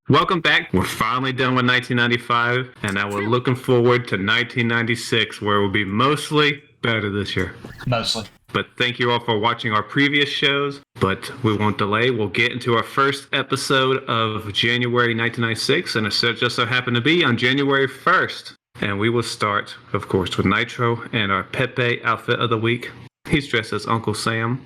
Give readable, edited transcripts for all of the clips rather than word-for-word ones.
Welcome back. We're finally done with 1995, and now we're looking forward to 1996, where it will be mostly better this year. Mostly. But thank you all for watching our previous shows, but we won't delay. We'll get into our first episode of January 1996, and it just so happened to be on January 1st. And we will start, of course, with Nitro and our Pepe outfit of the week. He's dressed as Uncle Sam.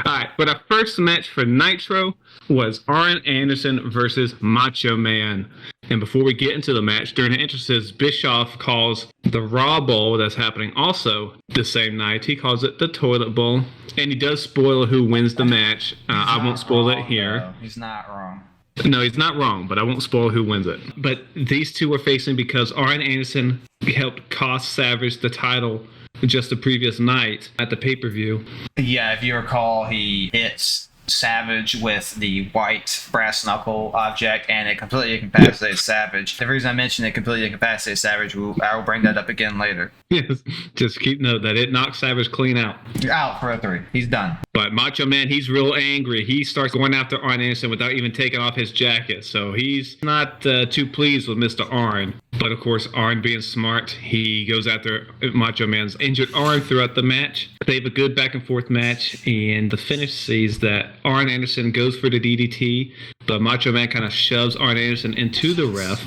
All right, but our first match for Nitro was Arn Anderson versus Macho Man. And before we get into the match, during the entrances, Bischoff calls the Raw Bowl that's happening also the same night. He calls it the Toilet Bowl. And he does spoil who wins the match. I won't spoil it here. Though. He's not wrong. No, he's not wrong, but I won't spoil who wins it. But these two were facing because Arn Anderson helped cost Savage the title just the previous night at the pay-per-view. Yeah, if you recall, he hits Savage with the white brass knuckle object, and it completely incapacitates Savage. The reason I mentioned it completely incapacitates Savage, I will bring that up again later. Yes, just keep note that it knocks Savage clean out. You're out for a 3. He's done. But Macho Man, he's real angry. He starts going after Arn Anderson without even taking off his jacket. So he's not too pleased with Mr. Arn. But of course, Arn being smart, he goes after Macho Man's injured arm throughout the match. They have a good back and forth match, and the finish sees that Arn Anderson goes for the DDT, but Macho Man kind of shoves Arn Anderson into the ref.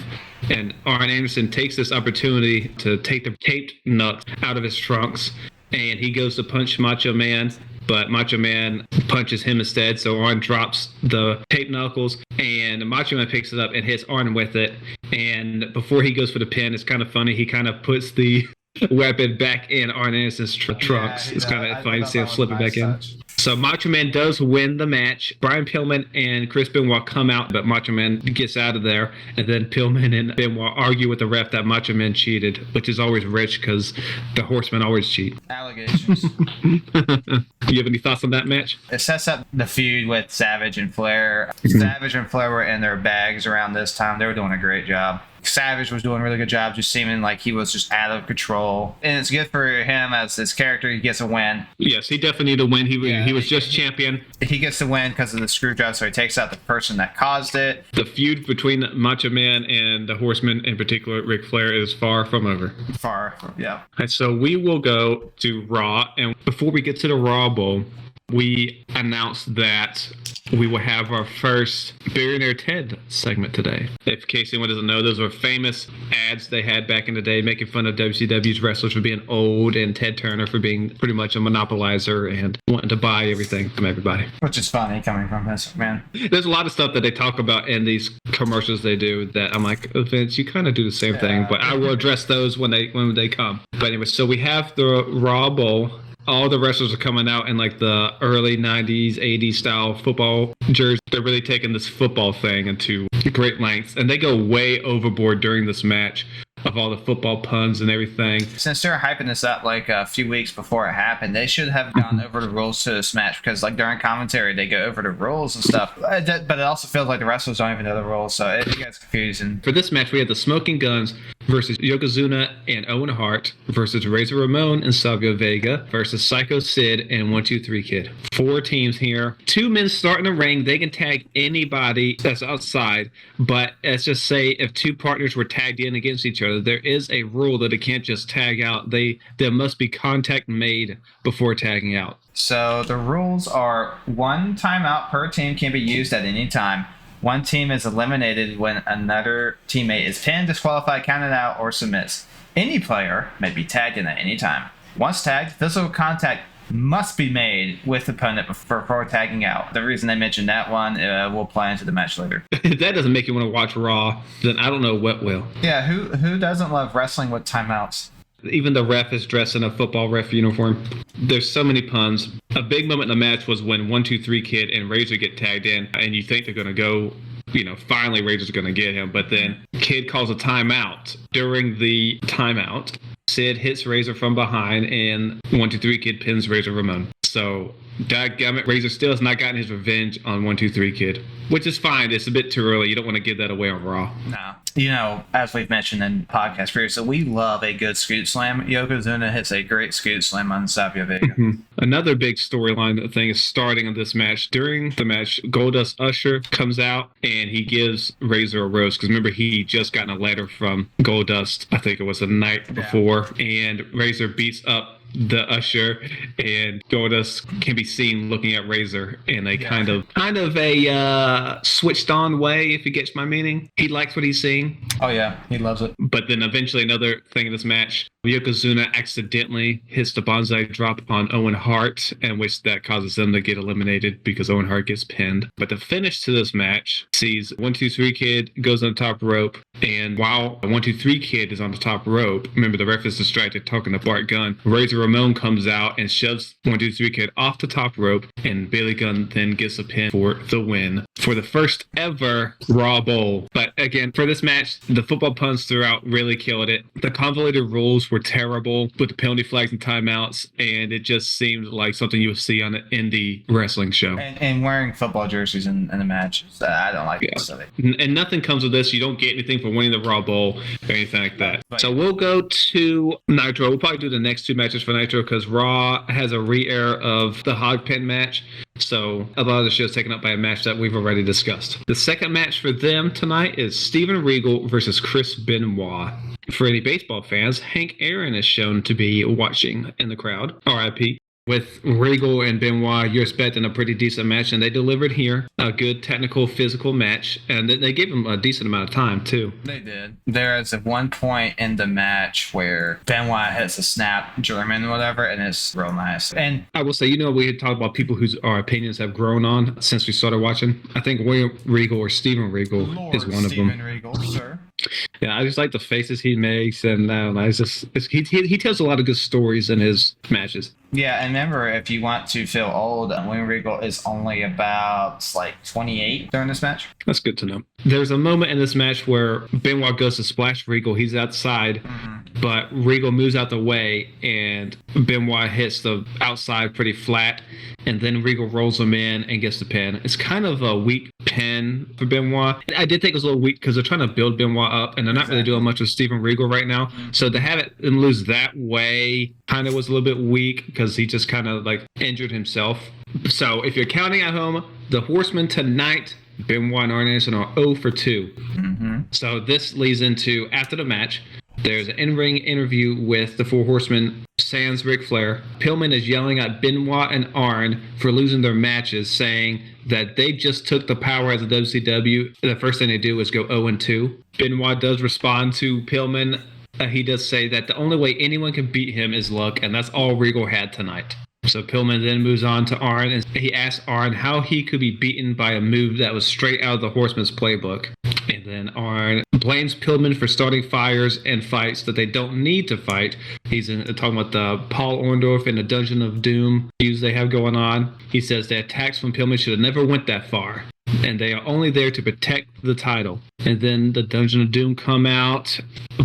And Arn Anderson takes this opportunity to take the taped nuts out of his trunks, and he goes to punch Macho Man, but Macho Man punches him instead, so Arn drops the taped knuckles, and Macho Man picks it up and hits Arn with it. And before he goes for the pin, it's kind of funny, he kind of puts the weapon back in Arn Anderson's trunks. It's kind of funny to see him slip it back in. So Macho Man does win the match. Brian Pillman and Chris Benoit come out, but Macho Man gets out of there. And then Pillman and Benoit argue with the ref that Macho Man cheated, which is always rich because the Horsemen always cheat. Allegations. You have any thoughts on that match? It sets up the feud with Savage and Flair. Savage and Flair were in their bags around this time. They were doing a great job. Savage was doing a really good job, just seeming like he was just out of control. And it's good for him as his character. He gets a win. Yes, he definitely needed a win. He was just champion. He gets the win because of the screw job, so he takes out the person that caused it. The feud between Macho Man and the Horsemen, in particular Ric Flair, is far from over. Yeah. And so we will go to Raw. And before we get to the Raw Bowl, we announced that we will have our first Billionaire Ted segment today. If in case anyone doesn't know, those were famous ads they had back in the day making fun of WCW's wrestlers for being old and Ted Turner for being pretty much a monopolizer and wanting to buy everything from everybody. Which is funny coming from Vince McMahon. There's a lot of stuff that they talk about in these commercials they do that I'm like, oh, Vince, you kind of do the same thing, but I will address those when they come. But anyway, so we have the Raw Bowl. All the wrestlers are coming out in like the early 90s, 80s style football jerseys. They're really taking this football thing into great lengths, and they go way overboard during this match of all the football puns and everything. Since they're hyping this up like a few weeks before it happened, they should have gone over the rules to this match because like during commentary they go over the rules and stuff. But it also feels like the wrestlers don't even know the rules, so it gets confusing. For this match, we had the Smoking Guns versus Yokozuna and Owen Hart versus Razor Ramon and Savio Vega versus Psycho Sid and 1-2-3 Kid. 4 teams here. 2 men start in the ring. They can tag anybody that's outside, but let's just say if 2 partners were tagged in against each other, there is a rule that it can't just tag out. There must be contact made before tagging out. So the rules are 1 timeout per team can be used at any time. 1 team is eliminated when another teammate is pinned, disqualified, counted out, or submits. Any player may be tagged in at any time. Once tagged, physical contact must be made with the opponent before tagging out. The reason I mentioned that one will play into the match later. If that doesn't make you want to watch Raw, then I don't know what will. Yeah, who doesn't love wrestling with timeouts? Even the ref is dressed in a football ref uniform. There's so many puns. A big moment in the match was when 1-2-3 Kid and Razor get tagged in, and you think they're going to go, finally Razor's going to get him, but then Kid calls a timeout. During the timeout, Sid hits Razor from behind, and 1-2-3 Kid pins Razor Ramon. So, dadgummit, Razor still has not gotten his revenge on 123 Kid, which is fine. It's a bit too early. You don't want to give that away on Raw. No. You know, as we've mentioned in podcast previously, we love a good scoot slam. Yokozuna hits a great scoot slam on Savio Vega. Another big storyline thing is starting in this match. During the match, Goldust Usher comes out and he gives Razor a roast because remember he just gotten a letter from Goldust. I think it was the night before, and Razor beats up the Usher, and Goldust can be seen looking at Razor in a kind of a switched on way, if you get my meaning. He likes what he's seeing. Oh yeah, he loves it. But then eventually another thing in this match, Yokozuna accidentally hits the bonsai drop on Owen Hart, and which that causes them to get eliminated because Owen Hart gets pinned. But the finish to this match sees 123 Kid goes on the top rope, and while 123 Kid is on the top rope, remember the ref is distracted talking to Bart Gunn, Razor Ramon comes out and shoves 123 Kid off the top rope, and Billy Gunn then gets a pin for the win for the first ever Raw Bowl. But again, for this match, the football puns throughout really killed it. The convoluted rules were terrible with the penalty flags and timeouts, and it just seemed like something you would see on an indie wrestling show. And wearing football jerseys in the match, I don't like this of it. And nothing comes of this. You don't get anything for winning the Raw Bowl or anything like that. So we'll go to Nitro. We'll probably do the next two matches for Nitro because Raw has a re-air of the hog pen match. So a lot of the show is taken up by a match that we've already discussed. The second match for them tonight is Steven Regal versus Chris Benoit. For any baseball fans, Hank Aaron is shown to be watching in the crowd. RIP. With Regal and Benoit, you're expecting a pretty decent match, and they delivered here. A good technical, physical match, and they gave him a decent amount of time, too. They did. There is at one point in the match where Benoit hits a snap German or whatever, and it's real nice. And I will say, we had talked about people whose our opinions have grown on since we started watching. I think William Regal or Steven Regal is one of them. Steven Regal, sir. Yeah, I just like the faces he makes, and I don't know, he tells a lot of good stories in his matches. Yeah, and remember, if you want to feel old, William Regal is only about 28 during this match. That's good to know. There's a moment in this match where Benoit goes to splash Regal. He's outside, but Regal moves out the way, and Benoit hits the outside pretty flat, and then Regal rolls him in and gets the pin. It's kind of a weak pin for Benoit. I did think it was a little weak because they're trying to build Benoit up, and they're not really doing much with Steven Regal right now. So to have it and lose that way kind of was a little bit weak because he just kind of injured himself. So if you're counting at home, the Horsemen tonight, Benoit and Arn Anderson are 0 for 2. So this leads into, after the match, there's an in-ring interview with the Four Horsemen, sans Ric Flair. Pillman is yelling at Benoit and Arn for losing their matches, saying that they just took the power as a WCW. The first thing they do is go 0-2. Benoit does respond to Pillman. He does say that the only way anyone can beat him is luck, and that's all Regal had tonight. So Pillman then moves on to Arn, and he asks Arn how he could be beaten by a move that was straight out of the Horseman's playbook. And then Arn blames Pillman for starting fires and fights that they don't need to fight. He's talking about the Paul Orndorff and the Dungeon of Doom feuds they have going on. He says the attacks from Pillman should have never went that far, and they are only there to protect the title. And then the Dungeon of Doom come out,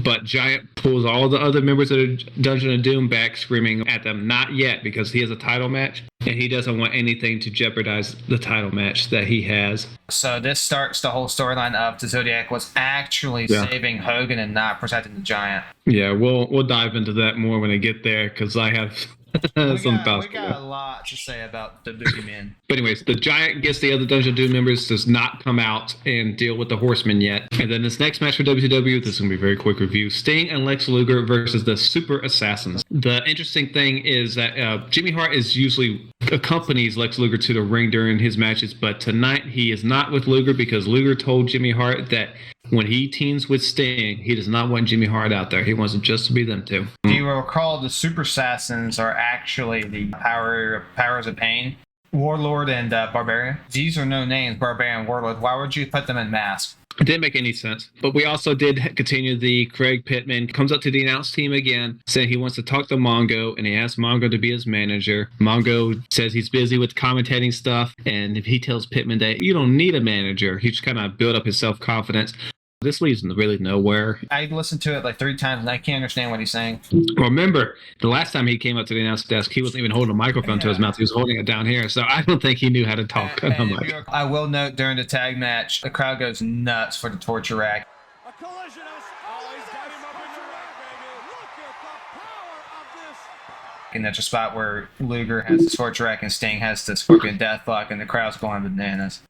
but Giant pulls all the other members of the Dungeon of Doom back, screaming at them, not yet, because he has a title match, and he doesn't want anything to jeopardize the title match that he has. So this starts the whole storyline of the Zodiac was actually saving Hogan and not protecting the Giant. Yeah, we'll dive into that more when I get there, because I have we got a lot to say about the Boogeyman. But anyways, the Giant gets the other Dungeon of Doom members, does not come out and deal with the Horsemen yet. And then this next match for WCW, this is going to be a very quick review. Sting and Lex Luger versus the Super Assassins. The interesting thing is that Jimmy Hart usually accompanies Lex Luger to the ring during his matches, but tonight he is not with Luger because Luger told Jimmy Hart that when he teams with Sting, he does not want Jimmy Hart out there. He wants it just to be them two. If you will recall, the Super Assassins are actually the Powers of Pain, Warlord and Barbarian. These are no names, Barbarian and Warlord. Why would you put them in masks? It didn't make any sense. But we also did continue the Craig Pittman comes up to the announce team again, saying he wants to talk to Mongo, and he asks Mongo to be his manager. Mongo says he's busy with commentating stuff, and if he tells Pittman that you don't need a manager, he just kind of build up his self-confidence. This leads really nowhere. I listened to it like 3 times and I can't understand what he's saying. Remember, the last time he came up to the announce desk, he wasn't even holding a microphone to his mouth. He was holding it down here. So I don't think he knew how to talk. I will note during the tag match, the crowd goes nuts for the torture rack. A collision has always got him up in the rack, baby. Look at the power of this. And that's a spot where Luger has the torture rack and Sting has the Scorpion Deathlock and the crowd's going bananas.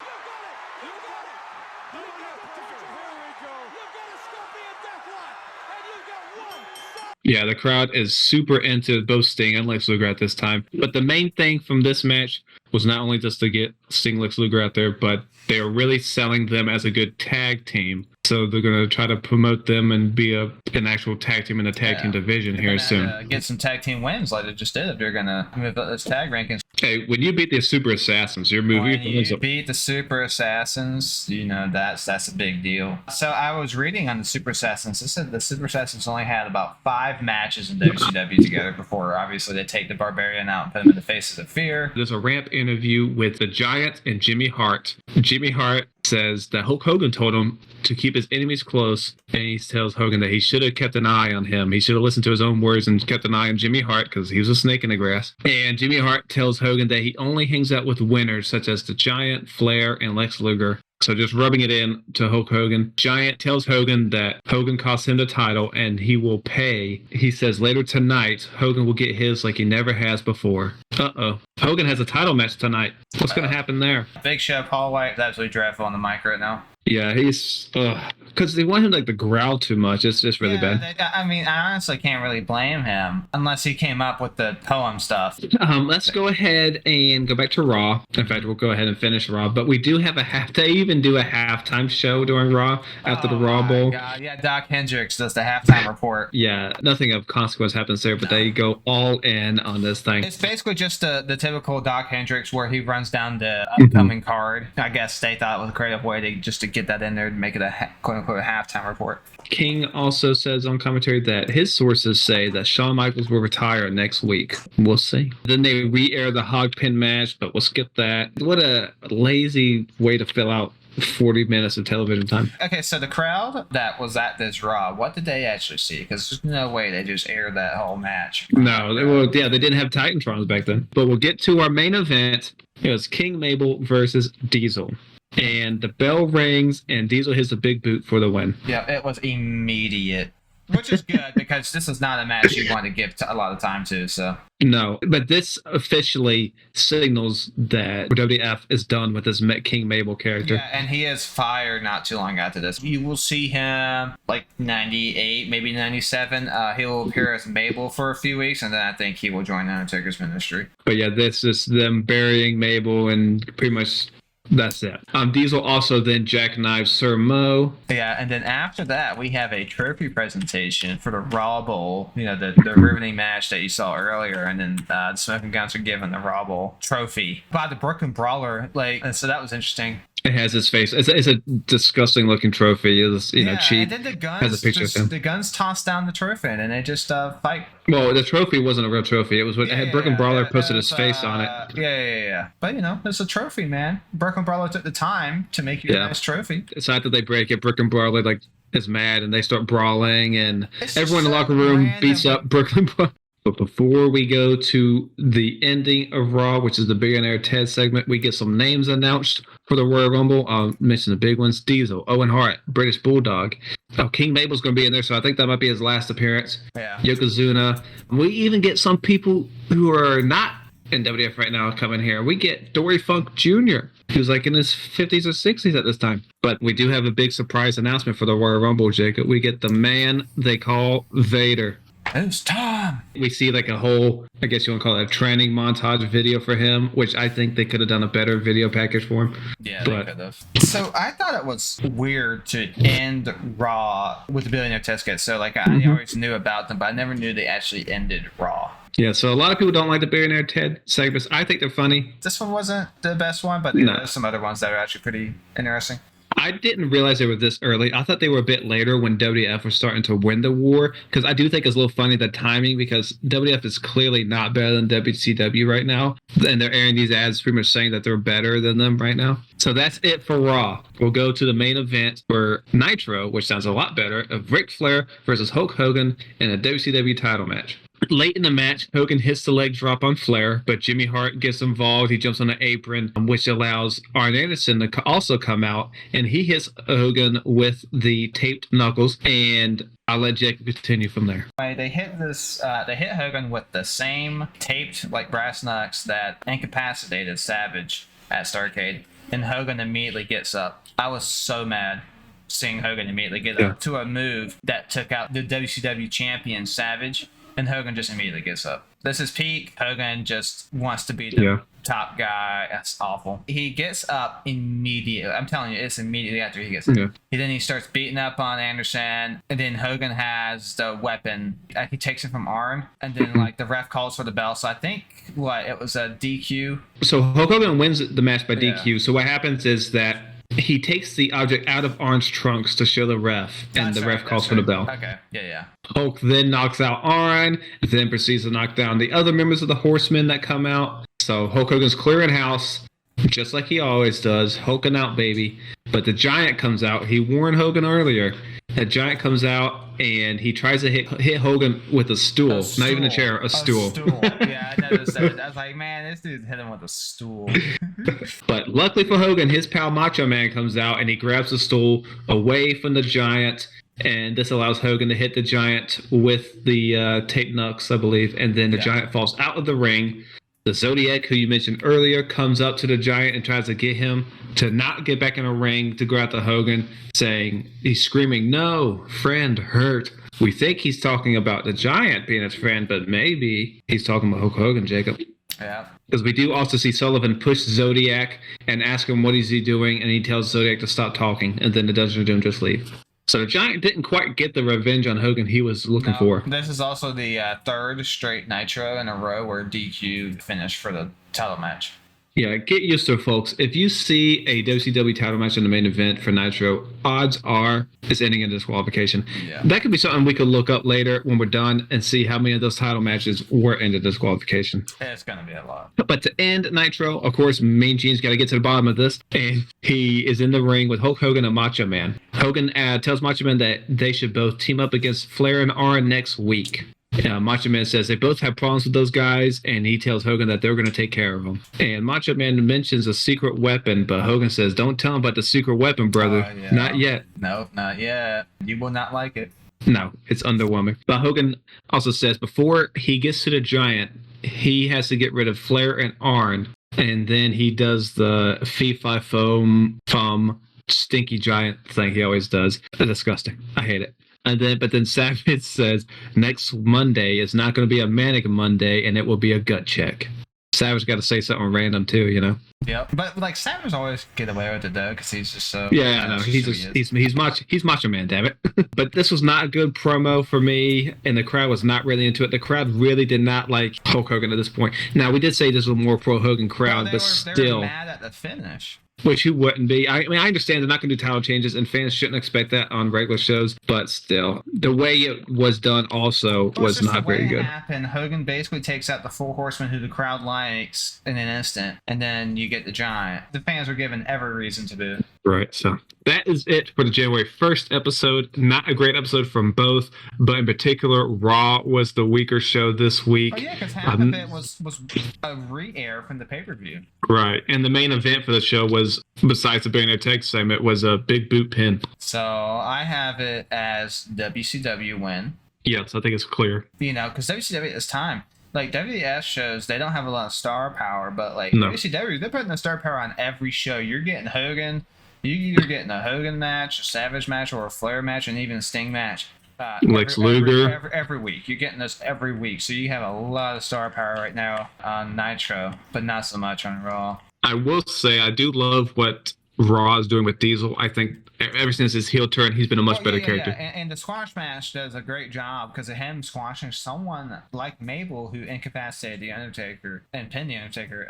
Yeah, the crowd is super into both Sting and Lex Luger at this time. But the main thing from this match was not only just to get Sting, Lex Luger out there, but they are really selling them as a good tag team. So they're going to try to promote them and be an actual tag team in the tag team division here soon. Get some tag team wins like they just did if they're going to move up this tag rankings. Hey, when you beat the Super Assassins, you're moving. When you beat the Super Assassins, you know, that's a big deal. So I was reading on the Super Assassins. It said the Super Assassins only had about 5 matches in WCW together before, obviously, they take the Barbarian out and put him in the Faces of Fear. There's a ramp interview with the Giant and Jimmy Hart. Jimmy Hart says that Hulk Hogan told him to keep his enemies close, and he tells Hogan that he should have kept an eye on him. He should have listened to his own words and kept an eye on Jimmy Hart because he was a snake in the grass. And Jimmy Hart tells Hogan that he only hangs out with winners such as the Giant, Flair, and Lex Luger. So just rubbing it in to Hulk Hogan. Giant tells Hogan that Hogan cost him the title and he will pay. He says later tonight, Hogan will get his like he never has before. Uh-oh. Hogan has a title match tonight. What's going to happen there? Big Show, Paul White is absolutely dreadful on the mic right now. Yeah, he's because they want him like to growl too much. It's just really bad. I mean, I honestly can't really blame him unless he came up with the poem stuff. Let's go ahead and go back to Raw. In fact, we'll go ahead and finish Raw. But we do have they even do a halftime show during Raw after the Raw Bowl. God. Yeah, Doc Hendricks does the halftime report. Yeah, nothing of consequence happens there, but they go all in on this thing. It's basically just the typical Doc Hendricks where he runs down the upcoming card. I guess they thought it was a creative way to get that in there to make it a quote-unquote halftime report. King also says on commentary that his sources say that Shawn Michaels will retire next week. We'll see. Then they re-air the hog pin match, but we'll skip that. What a lazy way to fill out 40 minutes of television time. Okay, so the crowd that was at this Raw, what did they actually see? Because there's no way they just aired that whole match. No, they didn't have Titantrons back then. But we'll get to our main event. It was King Mabel versus Diesel. And the bell rings, and Diesel hits a big boot for the win. Yeah, it was immediate. Which is good, because this is not a match you want to give a lot of time to, so... No, but this officially signals that WWF is done with this King Mabel character. Yeah, and he is fired not too long after this. You will see him, like, 98, maybe 97. He'll appear as Mabel for a few weeks, and then I think he will join Undertaker's ministry. But yeah, this is them burying Mabel and pretty much... That's it. Diesel also then jackknives Sir Mo. Yeah, and then after that, we have a trophy presentation for the Raw Bowl, you know, the riveting match that you saw earlier, and then the Smoking Guns are given the Raw Bowl trophy by the Brooklyn Brawler. And so that was interesting. It has his face. It's a disgusting looking trophy. It's cheap. And then the Guns has a picture of him. The Guns tossed down the trophy, and they just fight. Well, the trophy wasn't a real trophy. It was what Brooklyn Brawler posted his face on it. Yeah. But it's a trophy, man. Brooklyn Brawler took the time to make you a nice trophy. It's after they break it, Brooklyn Brawler is mad, and they start brawling, and everyone in the locker room beats up Brooklyn Brawler. But before we go to the ending of Raw, which is the Billionaire Ted segment, we get some names announced for the Royal Rumble. I'll mention the big ones. Diesel, Owen Hart, British Bulldog. King Mabel's going to be in there, so I think that might be his last appearance. Yeah. Yokozuna. We even get some people who are not in WWF right now coming here. We get Dory Funk Jr., who's like in his 50s or 60s at this time. But we do have a big surprise announcement for the Royal Rumble, Jacob. We get the man they call Vader. It's time. We see like a whole, I guess you want to call it a training montage video for him, which I think they could have done a better video package for him. Yeah, they could have. So I thought it was weird to end Raw with the Billionaire Ted sketch. So I always knew about them, but I never knew they actually ended Raw. Yeah, so a lot of people don't like the Billionaire Ted segments. I think they're funny. This one wasn't the best one, but there's some other ones that are actually pretty interesting. I didn't realize they were this early. I thought they were a bit later when WWF was starting to win the war, because I do think it's a little funny the timing, because WWF is clearly not better than WCW right now, and they're airing these ads pretty much saying that they're better than them right now. So that's it for Raw. We'll go to the main event for Nitro, which sounds a lot better, of Ric Flair versus Hulk Hogan in a WCW title match. Late in the match, Hogan hits the leg drop on Flair, but Jimmy Hart gets involved. He jumps on the apron, which allows Arn Anderson to also come out, and he hits Hogan with the taped knuckles, and I'll let Jake continue from there. They hit Hogan with the same taped like brass knucks that incapacitated Savage at Starrcade, and Hogan immediately gets up. I was so mad seeing Hogan immediately get up to a move that took out the WCW champion Savage. And Hogan just immediately gets up. This is peak. Hogan just wants to be the top guy. That's awful. He gets up immediately. I'm telling you, it's immediately after he gets up. Yeah. Then he starts beating up on Anderson. And then Hogan has the weapon. He takes it from Arn. And then the ref calls for the bell. So I think it was a DQ. So Hulk Hogan wins the match by DQ. So what happens is that he takes the object out of Arn's trunks to show the ref, and the ref calls for the bell. Okay, yeah. Hulk then knocks out Arn, then proceeds to knock down the other members of the Horsemen that come out. So Hulk Hogan's clearing house, just like he always does, hulking out, baby. But the Giant comes out. He warned Hogan earlier. The Giant comes out, and he tries to hit Hogan with a stool. Not even a chair, a stool. Yeah, I noticed that. I was like, man, this dude's hit him with a stool. But luckily for Hogan, his pal Macho Man comes out, and he grabs the stool away from the Giant, and this allows Hogan to hit the Giant with the tape knucks, I believe, and then the Giant falls out of the ring. The Zodiac, who you mentioned earlier, comes up to the Giant and tries to get him to not get back in a ring to go out to Hogan, saying, he's screaming, "No, friend, hurt." We think he's talking about the Giant being his friend, but maybe he's talking about Hulk Hogan, Jacob. Yeah. Because we do also see Sullivan push Zodiac and ask him what is he doing, and he tells Zodiac to stop talking, and then the Dungeon Doom just leave. So the Giant didn't quite get the revenge on Hogan he was looking for. This is also the third straight Nitro in a row where DQ finished for the title match. Yeah, get used to it, folks. If you see a WCW title match in the main event for Nitro, odds are it's ending in disqualification. Yeah. That could be something we could look up later when we're done and see how many of those title matches were ended disqualification. It's going to be a lot. But to end Nitro, of course, Mean Gene's got to get to the bottom of this, and he is in the ring with Hulk Hogan and Macho Man. Hogan tells Macho Man that they should both team up against Flair and Arn next week. Macho Man says they both have problems with those guys, and he tells Hogan that they're going to take care of them. And Macho Man mentions a secret weapon, but Hogan says, "Don't tell him about the secret weapon, brother. Not yet." No, not yet. You will not like it. No, it's underwhelming. But Hogan also says before he gets to the Giant, he has to get rid of Flair and Arn, and then he does the fee-fi-fum stinky Giant thing he always does. Disgusting. I hate it. But then Savage says next Monday is not going to be a manic Monday, and it will be a gut check. Savage got to say something random too, you know. Yep, but Savage always get away with it though, because he's just so. Yeah, I know. He's Macho Man, damn it. But this was not a good promo for me, and the crowd was not really into it. The crowd really did not like Hulk Hogan at this point. Now we did say this was a more pro Hogan crowd, they were mad at the finish. Which who wouldn't be? I mean, I understand they're not going to do title changes, and fans shouldn't expect that on regular shows. But still, the way it was done also was not very good. Hogan basically takes out the four horsemen who the crowd likes in an instant, and then you get the Giant. The fans were given every reason to boo. Right, so that is it for the January 1st episode. Not a great episode from both, but in particular, Raw was the weaker show this week. Oh, yeah, because half of it was a re-air from the pay-per-view. Right, and the main event for the show was, besides the Billionaire Tag segment, was a big boot pin. So I have it as WCW win. Yes, I think it's clear. You know, because WCW at this time, like WWF shows, they don't have a lot of star power, but like WCW, they're putting the star power on every show. You're getting Hogan. You're either getting a Hogan match, a Savage match, or a Flair match, and even a Sting match. Lex Luger. Every week. You're getting this every week. So you have a lot of star power right now on Nitro, but not so much on Raw. I will say I do love what Raw is doing with Diesel. I think ever since his heel turn, he's been a much better character. Yeah. And the squash match does a great job because of him squashing someone like Mabel who incapacitated the Undertaker and pinned the Undertaker.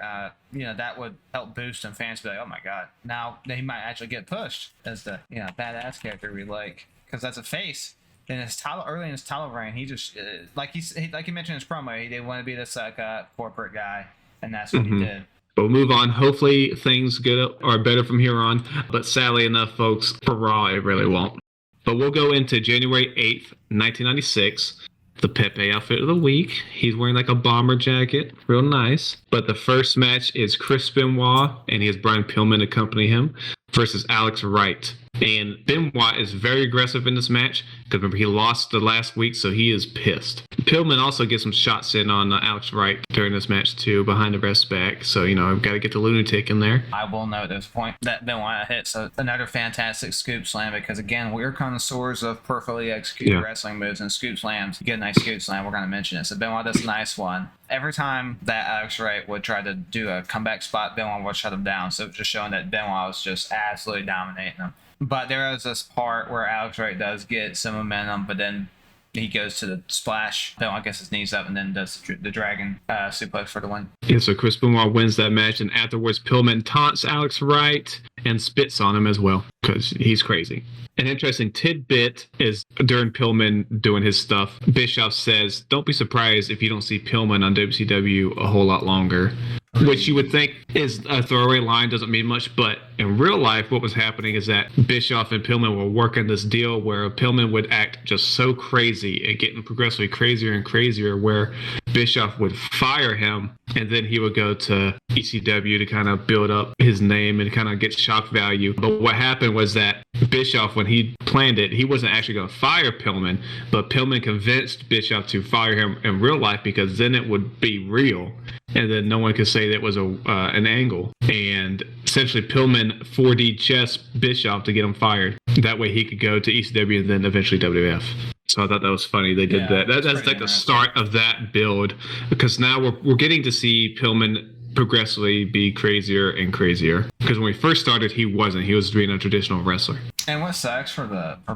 That would help boost and fans be like, oh my god, now he might actually get pushed as the badass character we like, because that's a face. In his early in his title reign, he just like he mentioned in his promo, he didn't want to be this corporate guy, and that's what he did. But we'll move on. Hopefully things are better from here on. But sadly enough, folks, for Raw, it really won't. But we'll go into January 8th, 1996. The Pepe outfit of the week. He's wearing like a bomber jacket. Real nice. But the first match is Chris Benoit, and he has Brian Pillman accompany him, versus Alex Wright. And Benoit is very aggressive in this match because remember, he lost the last week, so he is pissed. Pillman also gets some shots in on Alex Wright during this match too, behind the ref's back. So, I've got to get the lunatic in there. I will note this point that Benoit hits another fantastic scoop slam because, again, we're connoisseurs of perfectly executed wrestling moves and scoop slams. You get a nice scoop slam, we're going to mention it. So Benoit does a nice one. Every time that Alex Wright would try to do a comeback spot, Benoit would shut him down. So just showing that Benoit was just absolutely dominating him. But there is this part where Alex Wright does get some momentum, but then he goes to the splash. Benoit gets his knees up and then does the dragon suplex for the win. Yeah, so Chris Benoit wins that match, and afterwards Pillman taunts Alex Wright and spits on him as well because he's crazy. An interesting tidbit is during Pillman doing his stuff, Bischoff says, "Don't be surprised if you don't see Pillman on WCW a whole lot longer." Which you would think is a throwaway line, doesn't mean much, but in real life, what was happening is that Bischoff and Pillman were working this deal where Pillman would act just so crazy and getting progressively crazier and crazier, where Bischoff would fire him, and then he would go to ECW to kind of build up his name and kind of get shock value. But what happened was that Bischoff, when he planned it, he wasn't actually going to fire Pillman, but Pillman convinced Bischoff to fire him in real life because then it would be real. And then no one could say that was an angle. And essentially Pillman 4D chess Bischoff to get him fired. That way he could go to ECW and then eventually WWF. So I thought that was funny. They did that. That's like the start of that build, because now we're getting to see Pillman progressively be crazier and crazier. Because when we first started, he wasn't. He was being a traditional wrestler. And what sucks for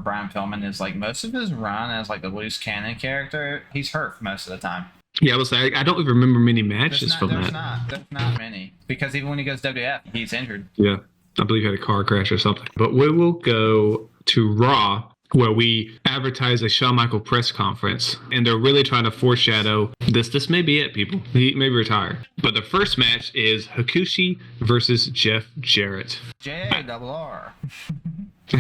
Brian Pillman is like most of his run as like the loose cannon character, he's hurt for most of the time. Yeah, I don't even remember many matches from that. There's not many. Because even when he goes to WWF, he's injured. Yeah, I believe he had a car crash or something. But we will go to Raw, where we advertise a Shawn Michaels press conference. And they're really trying to foreshadow this may be it, people. He may retire. But the first match is Hakushi versus Jeff Jarrett. JR.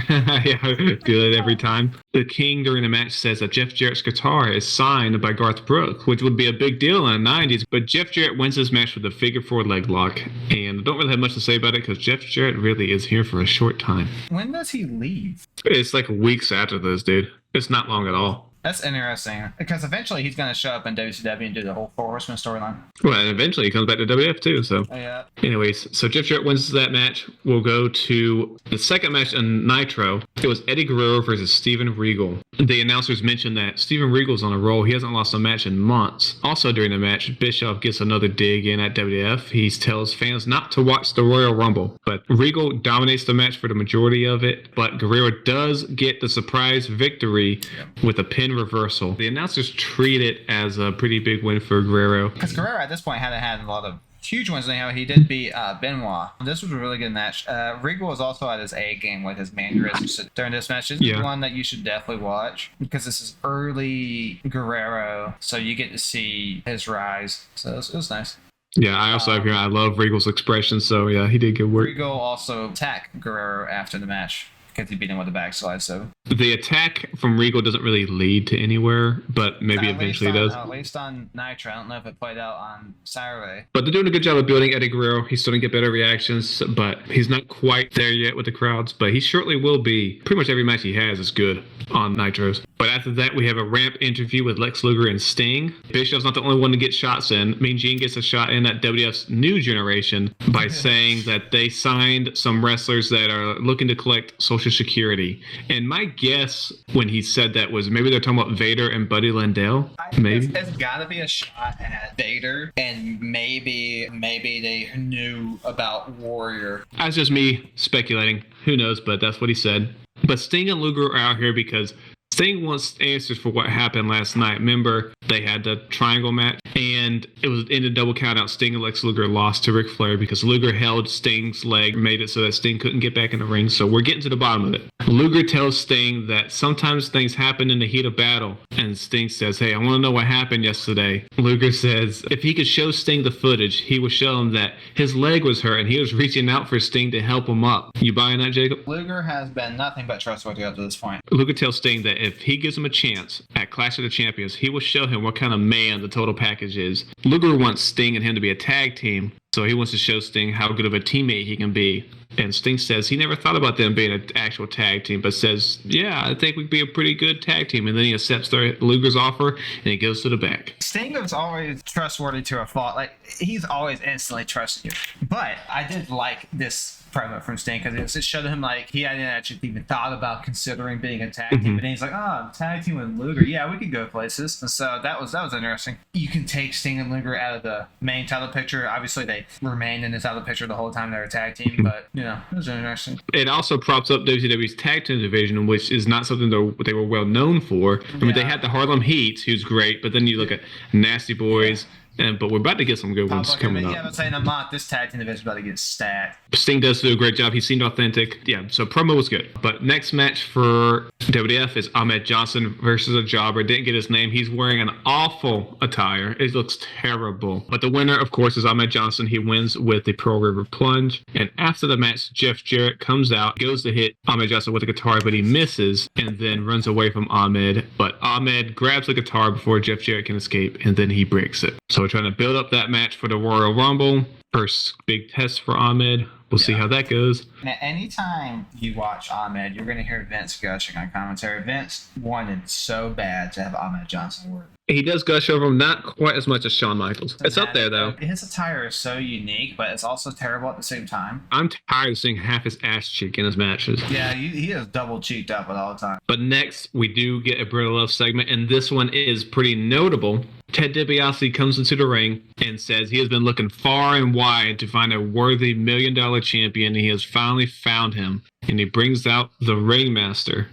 Yeah, do it every time. The King during the match says that Jeff Jarrett's guitar is signed by Garth Brooks, which would be a big deal in the 90s. But Jeff Jarrett wins this match with a figure 4 leg lock. And I don't really have much to say about it because Jeff Jarrett really is here for a short time. When does he leave? It's like weeks after this, dude. It's not long at all. That's interesting, because eventually he's going to show up in WCW and do the whole Four Horsemen storyline. Well, and eventually he comes back to WWF too, so. Oh, yeah. Anyways, so Jeff Jarrett wins that match. We'll go to the second match on Nitro. It was Eddie Guerrero versus Steven Regal. The announcers mentioned that Steven Regal's on a roll. He hasn't lost a match in months. Also during the match, Bischoff gets another dig in at WWF. He tells fans not to watch the Royal Rumble, but Regal dominates the match for the majority of it, but Guerrero does get the surprise victory with a pin reversal. The announcers treat it as a pretty big win for Guerrero. Because Guerrero at this point hadn't had a lot of huge ones. He did beat Benoit. This was a really good match. Regal was also at his A game with his mannerisms during this match. This is one that you should definitely watch because this is early Guerrero, so you get to see his rise. So it was nice. Yeah, I also have here, I love Regal's expression, so yeah, he did good work. Regal also attacked Guerrero after the match, because he beat him with a backslide. So the attack from Regal doesn't really lead to anywhere, but maybe eventually does. At least on Nitro. I don't know if it played out on Saturday. But they're doing a good job of building Eddie Guerrero. He's starting to get better reactions, but he's not quite there yet with the crowds. But he shortly will be. Pretty much every match he has is good on Nitros. But after that, we have a ramp interview with Lex Luger and Sting. Bischoff's not the only one to get shots in. Mean Gene gets a shot in at WWF's new generation by saying that they signed some wrestlers that are looking to collect Social extra security. And my guess when he said that was maybe they're talking about Vader and Buddy Landell. Maybe It's got to be a shot at Vader, and maybe they knew about Warrior. that's just me speculating. Who knows? But that's what he said. But Sting and Luger are out here because Sting wants answers for what happened last night. Remember, they had the triangle match, and it was in a double countout. Sting and Lex Luger lost to Ric Flair because Luger held Sting's leg, made it so that Sting couldn't get back in the ring. So we're getting to the bottom of it. Luger tells Sting that sometimes things happen in the heat of battle, and Sting says, hey, I want to know what happened yesterday. Luger says if he could show Sting the footage, he would show him that his leg was hurt, and he was reaching out for Sting to help him up. You buying that, Jacob? Luger has been nothing but trustworthy up to this point. Luger tells Sting that if he gives him a chance at Clash of the Champions, he will show him what kind of man the total package is. Luger wants Sting and him to be a tag team, so he wants to show Sting how good of a teammate he can be. And Sting says he never thought about them being an actual tag team, but says, yeah, I think we'd be a pretty good tag team. And then he accepts Luger's offer, and he goes to the back. Sting was always trustworthy to a fault. Like, he's always instantly trusted you. But I did like this promo from Sting because it showed him like he hadn't actually even thought about considering being a tag team. But then he's like, oh, tag team with Luger. Yeah, we could go places. And so that was interesting. You can take Sting and Luger out of the main title picture. Obviously, they remained in the title picture the whole time they were a tag team, but you know, it was interesting. It also props up WCW's tag team division, which is not something they were well known for. I mean, they had the Harlem Heat, who's great, but then you look at Nasty Boys. But we're about to get some good ones coming up. Yeah, but saying I'm not, this tag team division is about to get stacked. Sting does do a great job. He seemed authentic. Yeah, so promo was good. But next match for WWF is Ahmed Johnson versus a jobber. Didn't get his name. He's wearing an awful attire. It looks terrible. But the winner, of course, is Ahmed Johnson. He wins with the Pearl River Plunge. And after the match, Jeff Jarrett comes out, goes to hit Ahmed Johnson with a guitar, but he misses and then runs away from Ahmed. But Ahmed grabs the guitar before Jeff Jarrett can escape, and then he breaks it. So we're trying to build up that match for the Royal Rumble. First big test for Ahmed. We'll see how that goes. Now, anytime you watch Ahmed, you're going to hear Vince gushing on commentary. Vince wanted so bad to have Ahmed Johnson work. He does gush over him, not quite as much as Shawn Michaels. It's up there, though. His attire is so unique, but it's also terrible at the same time. I'm tired of seeing half his ass cheek in his matches. Yeah, he is double cheeked up at all the time. But next, we do get a Brother Love segment, and this one is pretty notable. Ted DiBiase comes into the ring and says he has been looking far and wide to find a worthy $1 million champion, and he has finally found him. And he brings out the Ringmaster.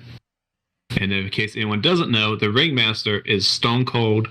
And in case anyone doesn't know, the Ringmaster is Stone Cold.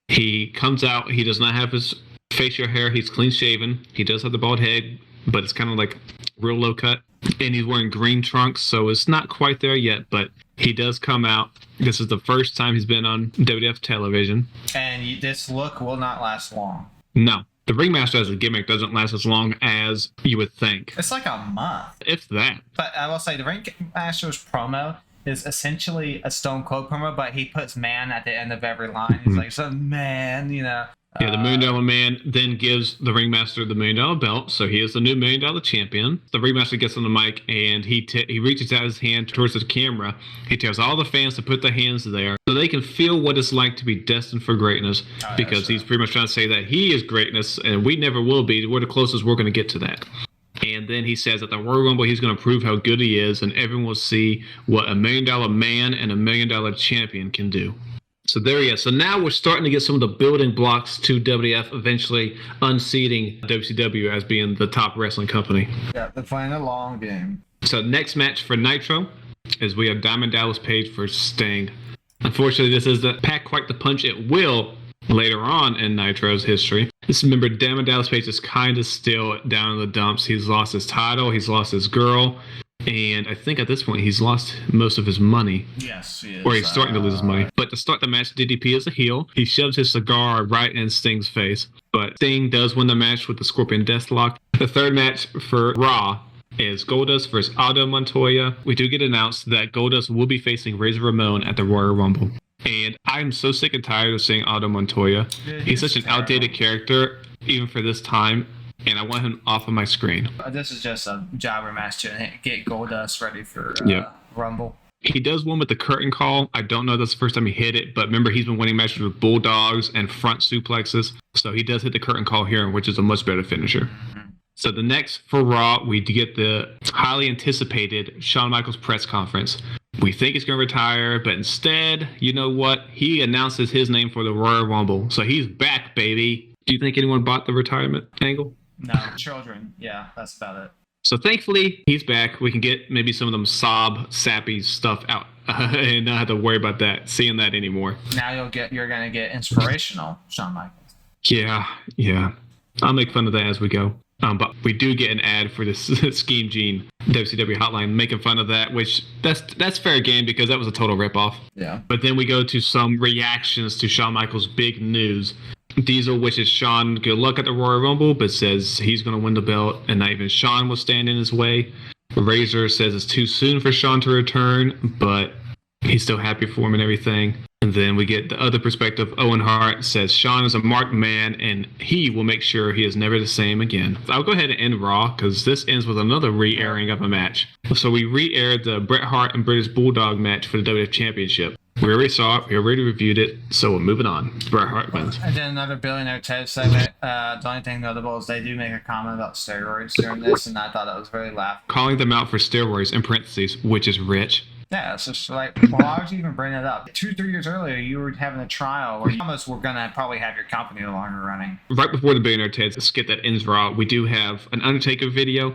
He comes out. He does not have his facial hair. He's clean shaven. He does have the bald head, but it's kind of like real low cut. And he's wearing green trunks, so it's not quite there yet, but he does come out. This is the first time he's been on WWF television. And this look will not last long. No. The Ringmaster as a gimmick doesn't last as long as you would think. It's like a month. If that. But I will say, the Ringmaster's promo is essentially a Stone Cold promo, but he puts man at the end of every line. He's like, so man, you know. Yeah, the $1 Million Man then gives the Ringmaster the $1 Million belt, so he is the new $1 Million champion. The Ringmaster gets on the mic, and he reaches out his hand towards the camera. He tells all the fans to put their hands there so they can feel what it's like to be destined for greatness, because he's pretty much trying to say that he is greatness, and we never will be. We're the closest we're going to get to that. And then he says at the Royal Rumble, he's going to prove how good he is, and everyone will see what a $1 Million Man and a $1 Million champion can do. So there he is. So now we're starting to get some of the building blocks to WWF eventually unseating WCW as being the top wrestling company. Yeah, they're playing a long game. So next match for Nitro is we have Diamond Dallas Page for Sting. Unfortunately, this is pack quite the punch it will later on in Nitro's history. Just remember, Diamond Dallas Page is kind of still down in the dumps. He's lost his title. He's lost his girl. And I think at this point, he's lost most of his money. Yes, he is. Or he's starting to lose his money. But to start the match, DDP is a heel. He shoves his cigar right in Sting's face. But Sting does win the match with the Scorpion Deathlock. The third match for Raw is Goldust versus Aldo Montoya. We do get announced that Goldust will be facing Razor Ramon at the Royal Rumble. And I'm so sick and tired of seeing Aldo Montoya. He's such an outdated character, even for this time. And I want him off of my screen. This is just a jobber match to get Goldust ready for Rumble. He does one with the curtain call. I don't know if that's the first time he hit it, but remember, he's been winning matches with bulldogs and front suplexes. So he does hit the curtain call here, which is a much better finisher. So the next for Raw, we get the highly anticipated Shawn Michaels press conference. We think he's going to retire, but instead, you know what? He announces his name for the Royal Rumble. So he's back, baby. Do you think anyone bought the retirement angle? No, children. Yeah, that's about it. So thankfully, he's back. We can get maybe some of them sappy stuff out and not have to worry about that, seeing that anymore. Now you're going to get inspirational Shawn Michaels. Yeah. I'll make fun of that as we go. But we do get an ad for this Scheme Gene WCW hotline making fun of that, which that's fair game because that was a total ripoff. Yeah. But then we go to some reactions to Shawn Michaels' big news. Diesel wishes Shawn good luck at the Royal Rumble, but says he's going to win the belt, and not even Shawn will stand in his way. Razor says it's too soon for Shawn to return, but he's still happy for him and everything. And then we get the other perspective. Owen Hart says Shawn is a marked man, and he will make sure he is never the same again. I'll go ahead and end Raw, because this ends with another re-airing of a match. So we re-aired the Bret Hart and British Bulldog match for the WWF Championship. We already saw it. We already reviewed it. So we're moving on. Bret Hart wins. And then another Billionaire Ted segment. The only thing notable is they do make a comment about steroids during this, and I thought that was very laughable. Calling them out for steroids in parentheses, which is rich. Yeah, it's just like, well, why would you even bring it up? 2-3 years earlier, you were having a trial where you almost were going to probably have your company no longer running. Right before the Billionaire Ted skit that ends Raw, we do have an Undertaker video.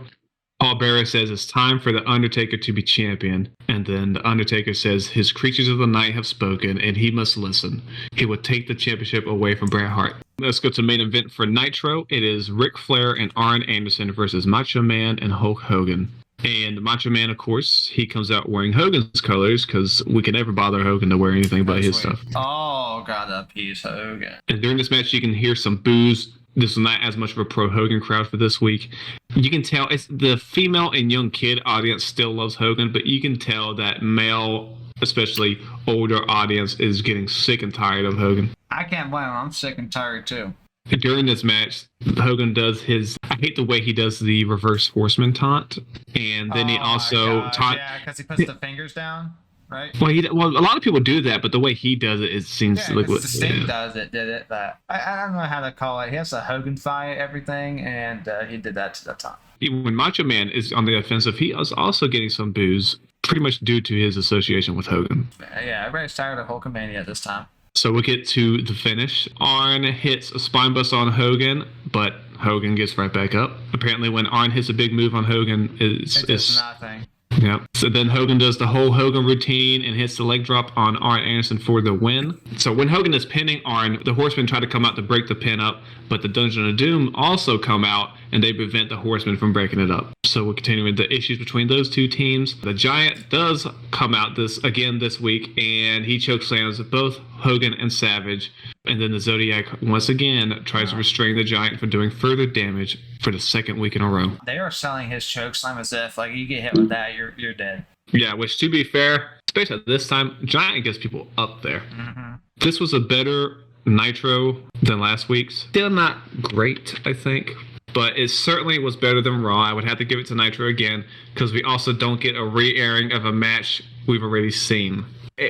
Paul Bearer says it's time for The Undertaker to be champion. And then The Undertaker says his creatures of the night have spoken and he must listen. He will take the championship away from Bret Hart. Let's go to the main event for Nitro. It is Ric Flair and Arn Anderson versus Macho Man and Hulk Hogan. And Macho Man, of course, he comes out wearing Hogan's colors because we can never bother Hogan to wear anything but his stuff. Oh, God, that piece, Hogan. And during this match, you can hear some boos. This is not as much of a pro Hogan crowd for this week. You can tell it's the female and young kid audience still loves Hogan, but you can tell that male, especially older audience, is getting sick and tired of Hogan. I can't blame him. I'm sick and tired, too. During this match, Hogan does his... I hate the way he does the reverse horseman taunt. And then he also taunt... Yeah, because he puts the fingers down, right? Well, a lot of people do that, but the way he does it, it seems like... the Sting did it, but I don't know how to call it. He has a Hogan-fy everything, and he did that to the top. When Macho Man is on the offensive, he is also getting some boos, pretty much due to his association with Hogan. Yeah, everybody's tired of Hulkamania at this time. So we'll get to the finish. Arn hits a spine on Hogan, but Hogan gets right back up. Apparently when Arn hits a big move on Hogan, it's nothing. Yeah. So then Hogan does the whole Hogan routine and hits the leg drop on Arn Anderson for the win. So when Hogan is pinning Arn, the Horsemen try to come out to break the pin up, but the Dungeon of Doom also come out and they prevent the Horsemen from breaking it up. So we're continuing the issues between those two teams. The Giant does come out this week, and he chokeslams both Hogan and Savage. And then the Zodiac once again tries to restrain the Giant from doing further damage for the second week in a row. They are selling his chokeslam as if like you get hit with that, you're dead. Yeah, which to be fair, especially at this time, Giant gets people up there. Mm-hmm. This was a better Nitro than last week's. Still not great, I think. But it certainly was better than Raw. I would have to give it to Nitro again because we also don't get a re-airing of a match we've already seen.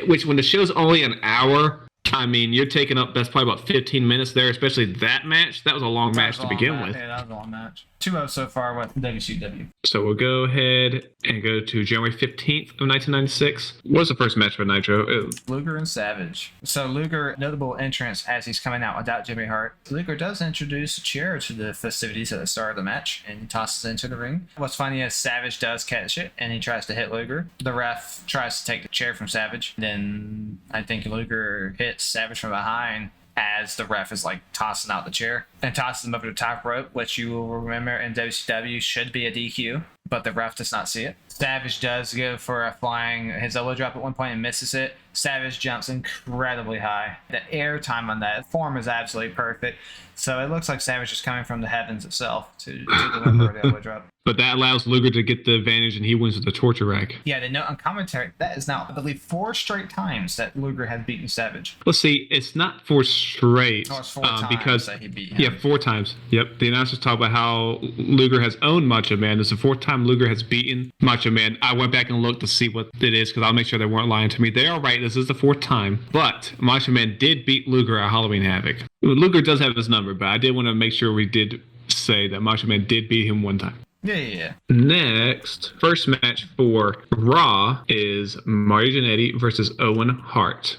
Which, when the show's only an hour, I mean, you're taking up, that's probably about 15 minutes there, especially that match. That was a long match to begin with. Yeah, that was a long match. 2-0 so far with WCW. So we'll go ahead and go to January 15th of 1996. What was the first match for Nitro? Luger and Savage. So Luger, notable entrance as he's coming out without Jimmy Hart. Luger does introduce a chair to the festivities at the start of the match, and he tosses it into the ring. What's funny is Savage does catch it, and he tries to hit Luger. The ref tries to take the chair from Savage. Then I think Luger hits Savage from behind as the ref is like tossing out the chair and tosses him over the top rope, which you will remember in WCW should be a DQ, but the ref does not see it. Savage does go for a flying his elbow drop at one point and misses it. Savage jumps incredibly high. The air time on that form is absolutely perfect. So it looks like Savage is coming from the heavens itself to deliver the elbow drop. But that allows Luger to get the advantage, and he wins with the torture rack. Yeah, they note on commentary that is now, I believe, 4 straight times that Luger has beaten Savage. Let's see, it's not 4 straight. Oh, it's 4 times because, that he beat him. Yeah, 4 times. Yep. The announcers talk about how Luger has owned Macho Man. This is the 4th time Luger has beaten Macho Man. I went back and looked to see what it is because I'll make sure they weren't lying to me. They are right. This is the 4th time. But Macho Man did beat Luger at Halloween Havoc. Luger does have his number, but I did want to make sure we did say that Macho Man did beat him one time. Yeah. Next, first match for Raw is Marty Jannetty versus Owen Hart.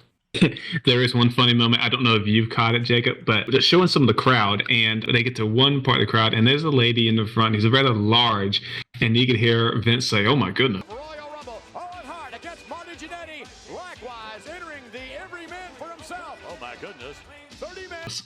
There is one funny moment. I don't know if you've caught it, Jacob, but they're showing some of the crowd, and they get to one part of the crowd, and there's a lady in the front. He's rather large, and you could hear Vince say, "Oh my goodness." Royal Rumble, Owen Hart against Marty Jannetty. Likewise, entering the every man for himself. Oh my goodness. 30 minutes.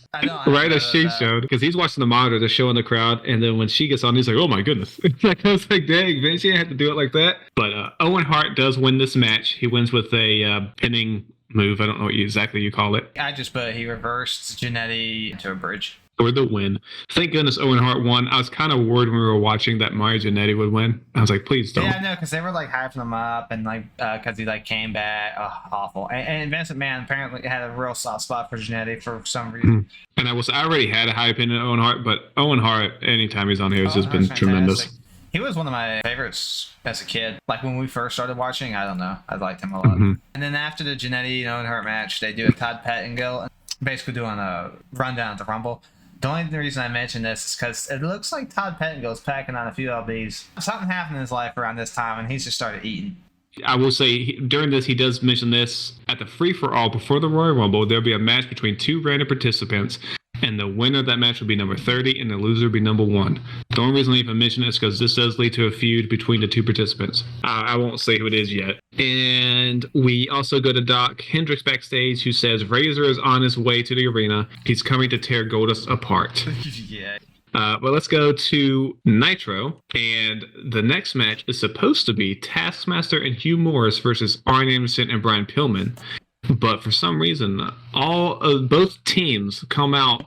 Right as she showed, because he's watching the monitor, they're showing the crowd, and then when she gets on, he's like, "Oh my goodness!" I was like, "Dang, Vince, you didn't have to do it like that." But Owen Hart does win this match. He wins with a pinning move. I don't know what exactly you call it. I just put he reversed Jannetty into a bridge. For the win. Thank goodness Owen Hart won. I was kind of worried when we were watching that Marty Jannetty would win. I was like, please don't. Yeah, I know, because they were like hyping him up, and like because he like came back. Oh, awful. And Vince McMahon apparently had a real soft spot for Jannetty for some reason. And I already had a high opinion of Owen Hart, but Owen Hart, anytime he's on here, has just been tremendous. He was one of my favorites as a kid. Like when we first started watching, I don't know, I liked him a lot. And then after the Jannetty and Owen Hart match, they do a Todd Pettengill, basically doing a rundown at the Rumble. The only reason I mention this is because it looks like Todd Pettengill is packing on a few lbs. Something happened in his life around this time, and he's just started eating. I will say, during this, he does mention this. At the free-for-all before the Royal Rumble, there'll be a match between two random participants, and the winner of that match will be number 30, and the loser will be number 1. The only reason I even mention it is because this does lead to a feud between the two participants. I won't say who it is yet. And we also go to Doc Hendricks backstage, who says Razor is on his way to the arena. He's coming to tear Goldust apart. Yeah. But let's go to Nitro, and the next match is supposed to be Taskmaster and Hugh Morris versus Arn Anderson and Brian Pillman. But for some reason, both teams come out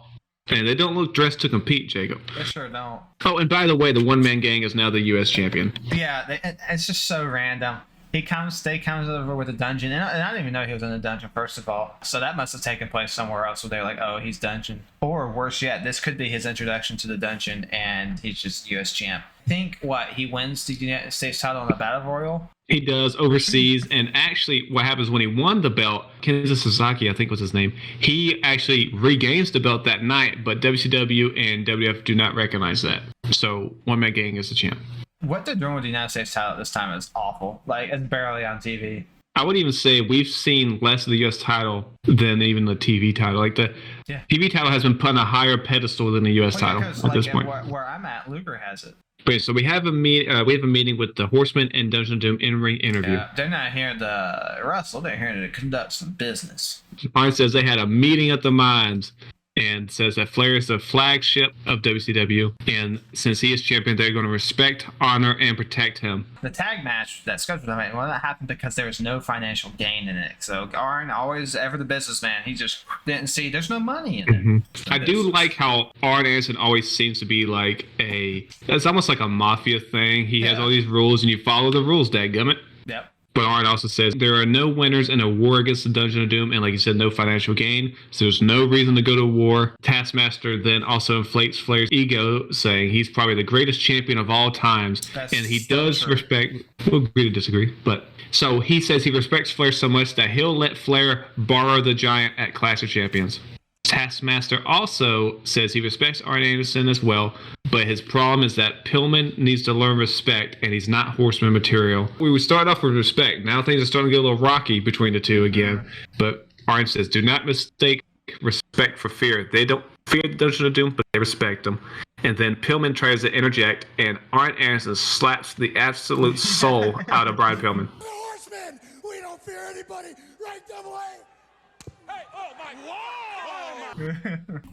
and they don't look dressed to compete, Jacob. They sure don't. Oh, and by the way, the one-man gang is now the U.S. champion. Yeah, it's just so random. They comes over with a dungeon, and I didn't even know he was in the dungeon, first of all. So that must have taken place somewhere else where they're like, oh, he's dungeon. Or worse yet, this could be his introduction to the dungeon, and he's just U.S. champ. I think, he wins the United States title in the Battle Royal? He does overseas, and actually what happens when he won the belt, Kenzo Sasaki, I think was his name, he actually regains the belt that night, but WCW and WWF do not recognize that. So one-man gang is the champ. What they're doing with the United States title this time is awful. Like, it's barely on TV. I would even say we've seen less of the U.S. title than even the TV title. Like, the TV title has been put on a higher pedestal than the U.S. title at this point. Where I'm at, Luger has it. Okay, so we have a meeting with the Horsemen and Dungeon Doom in-ring interview. Yeah, they're not here to wrestle. They're here to conduct some business. Arn says they had a meeting at the mines, and says that Flair is the flagship of WCW, and since he is champion, they're going to respect, honor, and protect him. The tag match that scheduled tonight, well, that happened because there was no financial gain in it. So Arn, always ever the businessman, he just didn't see there's no money in it. I do like how Arn Anderson always seems to be like it's almost like a mafia thing. He has all these rules, and you follow the rules, dadgummit. Yep. But Arn also says there are no winners in a war against the Dungeon of Doom, and like you said, no financial gain. So there's no reason to go to war. Taskmaster then also inflates Flair's ego, saying he's probably the greatest champion of all times. And he does respect, we'll agree to disagree, but so he says he respects Flair so much that he'll let Flair borrow the Giant at Clash of Champions. Taskmaster also says he respects Arn Anderson as well, but his problem is that Pillman needs to learn respect, and he's not Horseman material. We would start off with respect. Now things are starting to get a little rocky between the two again. But Arn says, do not mistake respect for fear. They don't fear the Dungeon of Doom, but they respect them. And then Pillman tries to interject, and Arn Anderson slaps the absolute soul out of Brian Pillman. The Horsemen, we don't fear anybody, right, Double A? Hey, oh my, whoa!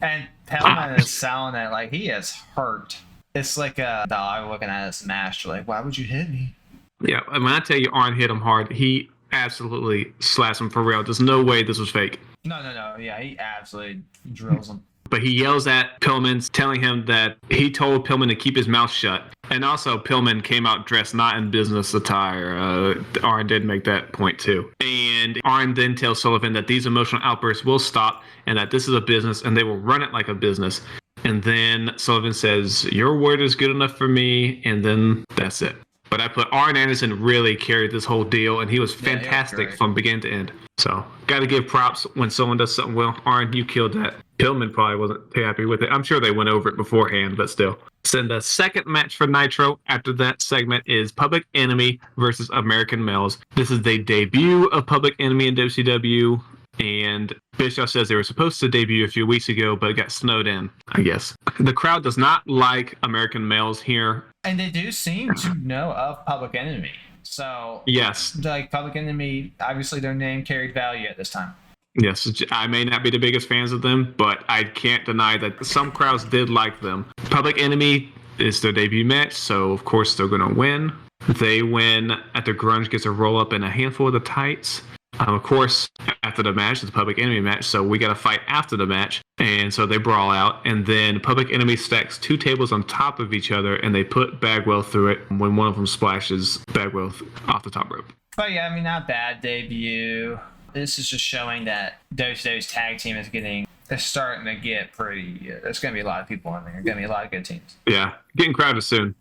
And Pillman is selling it like he is hurt. It's like a dog looking at his master like, why would you hit me? Yeah, when I tell you Arn hit him hard, he absolutely slaps him for real. There's no way this was fake. No. Yeah, he absolutely drills him. But he yells at Pillman, telling him that he told Pillman to keep his mouth shut. And also, Pillman came out dressed not in business attire. Arn did make that point, too. And Arn then tells Sullivan that these emotional outbursts will stop and that this is a business and they will run it like a business. And then Sullivan says, your word is good enough for me. And then that's it. But I put Arn Anderson really carried this whole deal, and he was fantastic from beginning to end. So, got to give props when someone does something well. Arn, you killed that. Pillman probably wasn't too happy with it. I'm sure they went over it beforehand, but still. So, the second match for Nitro after that segment is Public Enemy versus American Males. This is the debut of Public Enemy in WCW. And Bischoff says they were supposed to debut a few weeks ago, but it got snowed in, I guess. The crowd does not like American Males here. And they do seem to know of Public Enemy. So, yes, like Public Enemy, obviously their name carried value at this time. Yes, I may not be the biggest fans of them, but I can't deny that some crowds did like them. Public Enemy is their debut match, so of course they're going to win. They win after Grunge gets a roll-up in a handful of the tights. Of course, after the match, it's a Public Enemy match, so we got to fight after the match. And so they brawl out, and then Public Enemy stacks 2 tables on top of each other, and they put Bagwell through it when one of them splashes Bagwell off the top rope. But yeah, I mean, not bad debut. This is just showing that WCW's tag team is starting to get pretty. There's going to be a lot of people in there. There's going to be a lot of good teams. Yeah, getting crowded soon.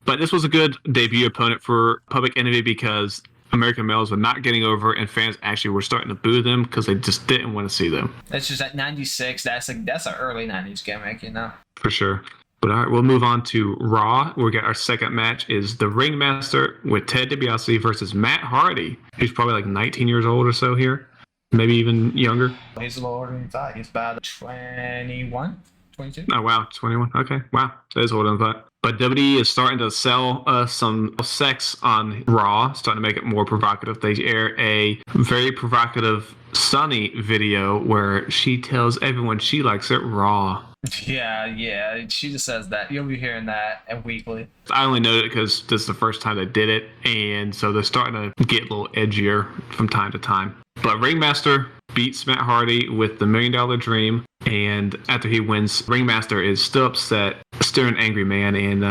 But this was a good debut opponent for Public Enemy because American Males were not getting over, and fans actually were starting to boo them because they just didn't want to see them. That's just at 96. That's an early 90s gimmick, you know? For sure. But all right, we'll move on to Raw. We got our second match is the Ringmaster with Ted DiBiase versus Matt Hardy, who's probably like 19 years old or so here, maybe even younger. He's a little older than you thought. He's about 21, 22. Oh, wow, 21. Okay, wow, that is older than I thought. But WWE is starting to sell some sex on Raw, starting to make it more provocative. They air a very provocative Sunny video where she tells everyone she likes it raw. Yeah, she just says that. You'll be hearing that weekly. I only know it because this is the first time they did it, and so they're starting to get a little edgier from time to time. But Ringmaster beats Matt Hardy with the $1 Million Dream, and after he wins, Ringmaster is still upset, still an angry man, and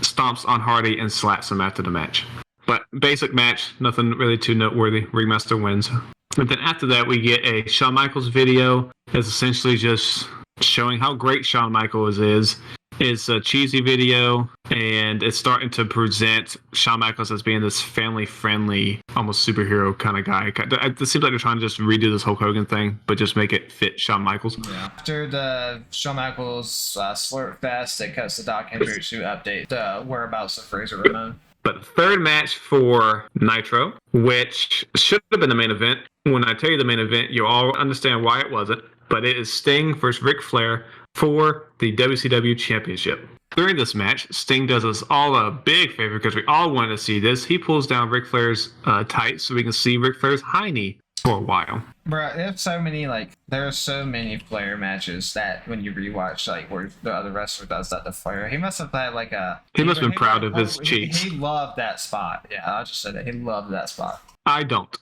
stomps on Hardy and slaps him after the match. But basic match, nothing really too noteworthy. Ringmaster wins. And then after that, we get a Shawn Michaels video. It's essentially just showing how great Shawn Michaels is. It's a cheesy video, and it's starting to present Shawn Michaels as being this family-friendly, almost superhero kind of guy. It seems like they're trying to just redo this Hulk Hogan thing, but just make it fit Shawn Michaels. Yeah. After the Shawn Michaels Slurp Fest, it cuts the documentary to update the whereabouts of Razor Ramon. But third match for Nitro, which should have been the main event. When I tell you the main event, you'll all understand why it wasn't. But it is Sting versus Ric Flair for the WCW Championship. During this match, Sting does us all a big favor because we all wanted to see this. He pulls down Ric Flair's tights so we can see Ric Flair's hiney for a while. Bro, there are so many Flair matches that when you rewatch, like, where the other wrestler does that to Flair, he must have had like a... He must have been proud of his cheeks. He loved that spot. Yeah, I'll just say that. He loved that spot. I don't.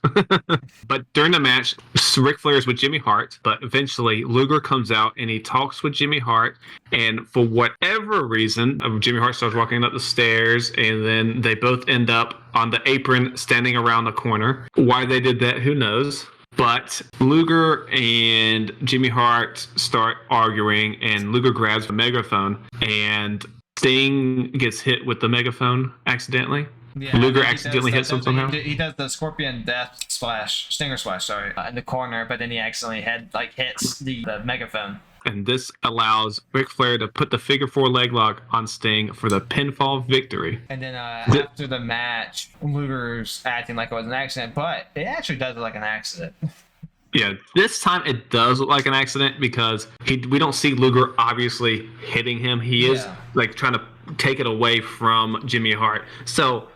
But during the match, Ric Flair is with Jimmy Hart, but eventually Luger comes out and he talks with Jimmy Hart, and for whatever reason, Jimmy Hart starts walking up the stairs, and then they both end up on the apron standing around the corner. Why they did that, who knows? But Luger and Jimmy Hart start arguing, and Luger grabs a megaphone, and Sting gets hit with the megaphone accidentally. Yeah, Luger accidentally hits him somehow. He does the Scorpion Death Splash, Stinger Splash, in the corner, but then he accidentally hits the megaphone. And this allows Ric Flair to put the figure 4 leg lock on Sting for the pinfall victory. And then after the match, Luger's acting like it was an accident, but it actually does look like an accident. Yeah, this time it does look like an accident because we don't see Luger obviously hitting him. He is like trying to take it away from Jimmy Hart. So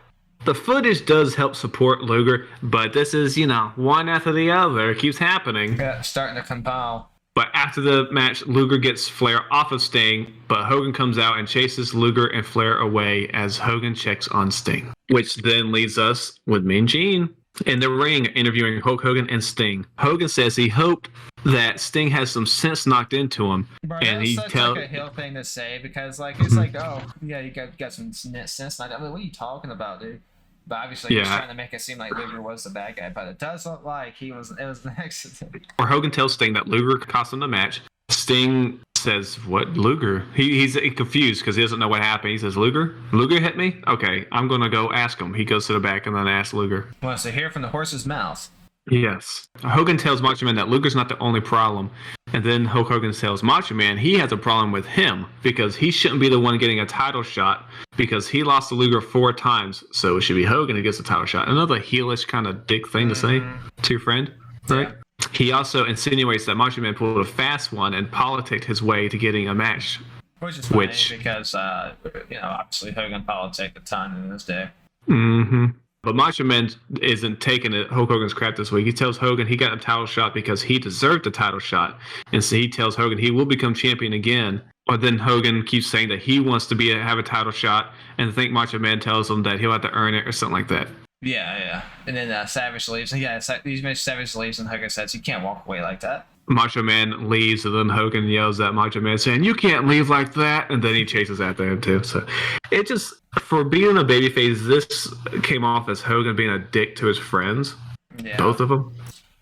the footage does help support Luger, but this is, one after the other. It keeps happening. Yeah, starting to compile. But after the match, Luger gets Flair off of Sting, but Hogan comes out and chases Luger and Flair away as Hogan checks on Sting. Which then leaves us with Mean Gene in the ring interviewing Hulk Hogan and Sting. Hogan says he hoped that Sting has some sense knocked into him. Bro, and he like a heel thing to say because it's like, oh, yeah, you got some sense knocked. I mean, what are you talking about, dude? But obviously, he's trying to make it seem like Luger was the bad guy, but it does look like it was an accident. Or Hogan tells Sting that Luger cost him the match. Sting says, what, Luger? He's confused because he doesn't know what happened. He says, Luger hit me? Okay, I'm going to go ask him. He goes to the back and then asks Luger. Wants to hear from the horse's mouth. Yes. Hogan tells Macho Man that Luger's not the only problem. And then Hulk Hogan tells Macho Man he has a problem with him because he shouldn't be the one getting a title shot because he lost to Luger 4 times. So it should be Hogan who gets a title shot. Another heelish kind of dick thing to say to your friend, right? Yeah. He also insinuates that Macho Man pulled a fast one and politicked his way to getting a match. Which is funny because, obviously Hogan politicked a ton in this day. Mm-hmm. But Macho Man isn't taking Hulk Hogan's crap this week. He tells Hogan he got a title shot because he deserved a title shot. And so he tells Hogan he will become champion again. But then Hogan keeps saying that he wants to have a title shot. And I think Macho Man tells him that he'll have to earn it or something like that. Yeah. And then Savage leaves. Savage leaves and Hogan says, you can't walk away like that. Macho Man leaves, and then Hogan yells at Macho Man saying, you can't leave like that. And then he chases after him too. So it just, for being a babyface, this came off as Hogan being a dick to his friends. Yeah. Both of them.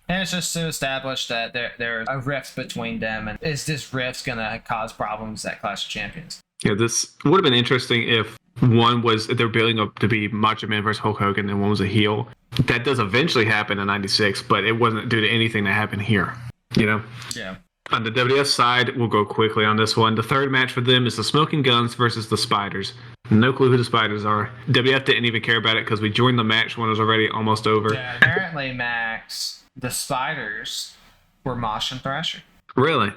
And it's just to establish that there's a rift between them. And is this rift going to cause problems at Clash of Champions? Yeah, this would have been interesting if one was, they're building up to be Macho Man versus Hulk Hogan, and one was a heel. That does eventually happen in 96, but it wasn't due to anything that happened here. You know? Yeah. On the WWF side, we'll go quickly on this one. The third match for them is the Smoking Guns versus the Spiders. No clue who the Spiders are. WWF didn't even care about it because we joined the match when it was already almost over. Yeah, apparently, Max, the Spiders were Mosh and Thrasher. Really?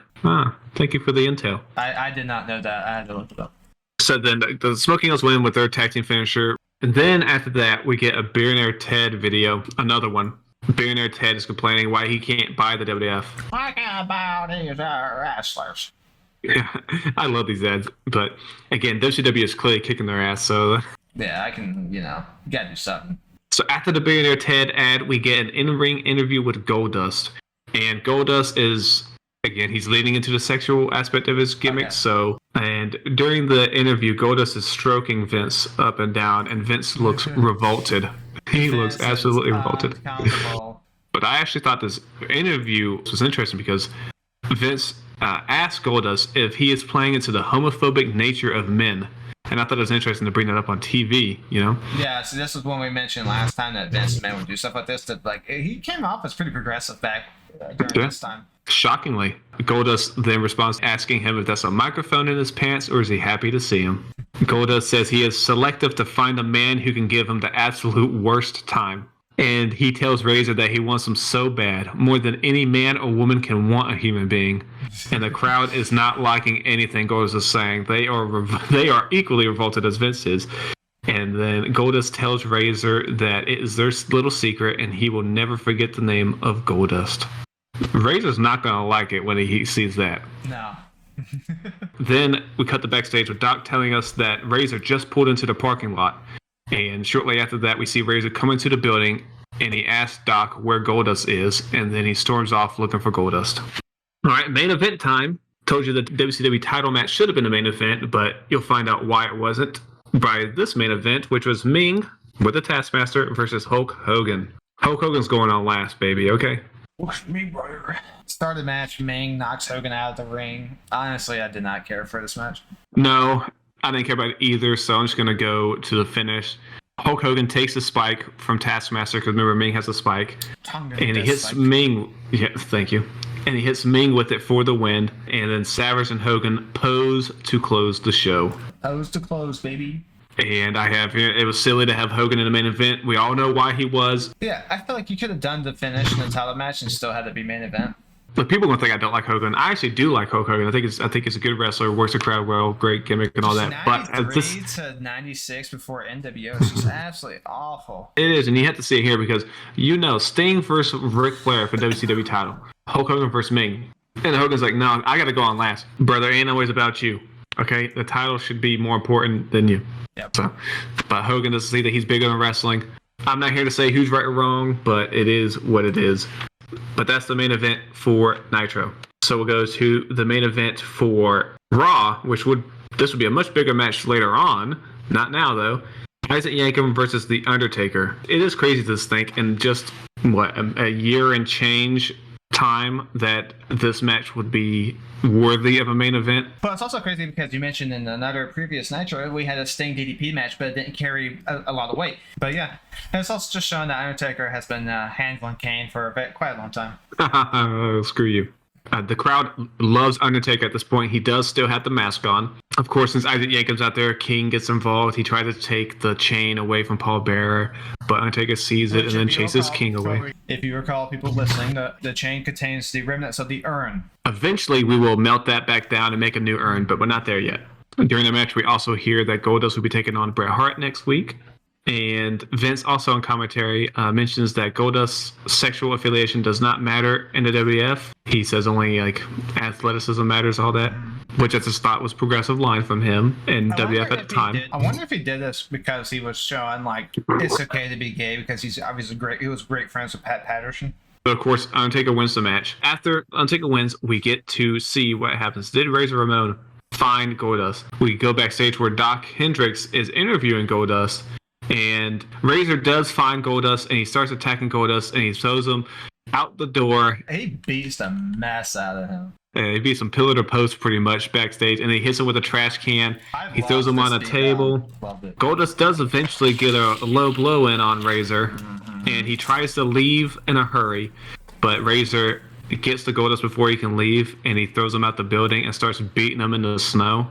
Thank you for the intel. I did not know that. I had to look it up. So then the Smoking Guns win with their tag team finisher. And then after that, we get a Billionaire Ted video. Another one. Billionaire Ted is complaining why he can't buy the WWF. I can't buy these wrestlers. Yeah, I love these ads. But again, WCW is clearly kicking their ass. So yeah, I can, you gotta do something. So after the Billionaire Ted ad, we get an in-ring interview with Goldust. And Goldust is, again, he's leading into the sexual aspect of his gimmick. Okay. And during the interview, Goldust is stroking Vince up and down, and Vince looks revolted. He looks absolutely revolted. But I actually thought this interview was interesting because Vince asked Goldust if he is playing into the homophobic nature of men. And I thought it was interesting to bring that up on TV, Yeah, so this was when we mentioned last time that Vince men would do stuff like this. That he came off as pretty progressive back during this time. Shockingly, Goldust then responds asking him if that's a microphone in his pants or is he happy to see him. Goldust says he is selective to find a man who can give him the absolute worst time. And he tells Razor that he wants him so bad, more than any man or woman can want a human being. And the crowd is not liking anything Goldust is saying. They are equally revolted as Vince is. And then Goldust tells Razor that it is their little secret and he will never forget the name of Goldust. Razor's not going to like it when he sees that. No. Then we cut the backstage with Doc telling us that Razor just pulled into the parking lot. And shortly after that, we see Razor come into the building, and he asks Doc where Goldust is, and then he storms off looking for Goldust. All right, main event time. Told you the WCW title match should have been the main event, but you'll find out why it wasn't by this main event, which was Ming with the Taskmaster versus Hulk Hogan. Hulk Hogan's going on last, baby, okay? Push me, brother. Start the match, Ming knocks Hogan out of the ring. Honestly, I did not care for this match. No, I didn't care about it either, so I'm just going to go to the finish. Hulk Hogan takes the spike from Taskmaster, because remember, Ming has a spike. And he hits spike. Ming. Yeah, thank you. And he hits Ming with it for the win. And then Savage and Hogan pose to close the show. Pose to close, baby. And it was silly to have Hogan in the main event. We all know why he was. Yeah, I feel like you could have done the finish in the title match and still had it be main event. But people are going to think I don't like Hogan. I actually do like Hulk Hogan. I think it's a good wrestler, works the crowd well, great gimmick and all that. 93 to 96 before NWO is just absolutely awful. It is, and you have to see it here because Sting versus Ric Flair for WCW title. Hulk Hogan versus Ming. And Hogan's like, no, I got to go on last. Brother, ain't always about you. Okay? The title should be more important than you. Yep. So, but Hogan doesn't see that he's bigger than wrestling. I'm not here to say who's right or wrong, but it is what it is. But that's the main event for Nitro. So we'll go to the main event for Raw, this would be a much bigger match later on. Not now, though. Isaac Yankem versus The Undertaker. It is crazy to think in just, a year and change time that this match would be worthy of a main event. But it's also crazy because you mentioned in another previous Nitro, we had a Sting DDP match, but it didn't carry a lot of weight. But yeah, and it's also just showing that Undertaker has been handling Kane for quite a long time. Screw you. The crowd loves Undertaker at this point. He does still have the mask on. Of course, since Isaac Yankum's out there, King gets involved. He tries to take the chain away from Paul Bearer, but Undertaker sees it and then chases King away. If you recall, people listening, the chain contains the remnants of the urn. Eventually, we will melt that back down and make a new urn, but we're not there yet. During the match, we also hear that Goldust will be taking on Bret Hart next week. And Vince also in commentary mentions that Goldust's sexual affiliation does not matter in the WWF. He says only like athleticism matters, all that, which I just thought was progressive line from him in WWF at the time. I wonder if he did this because he was showing like it's okay to be gay because he's obviously great. He was great friends with Pat Patterson. But of course, Undertaker wins the match. After Undertaker wins, we get to see what happens. Did Razor Ramon find Goldust? We go backstage where Doc Hendricks is interviewing Goldust. And Razor does find Goldust, and he starts attacking Goldust, and he throws him out the door. He beats the mess out of him. And he beats him pillar to post pretty much backstage, and he hits him with a trash can. He throws him on a table. Goldust does eventually get a low blow in on Razor, and he tries to leave in a hurry, but Razor gets to Goldust before he can leave, and he throws him out the building and starts beating him into the snow.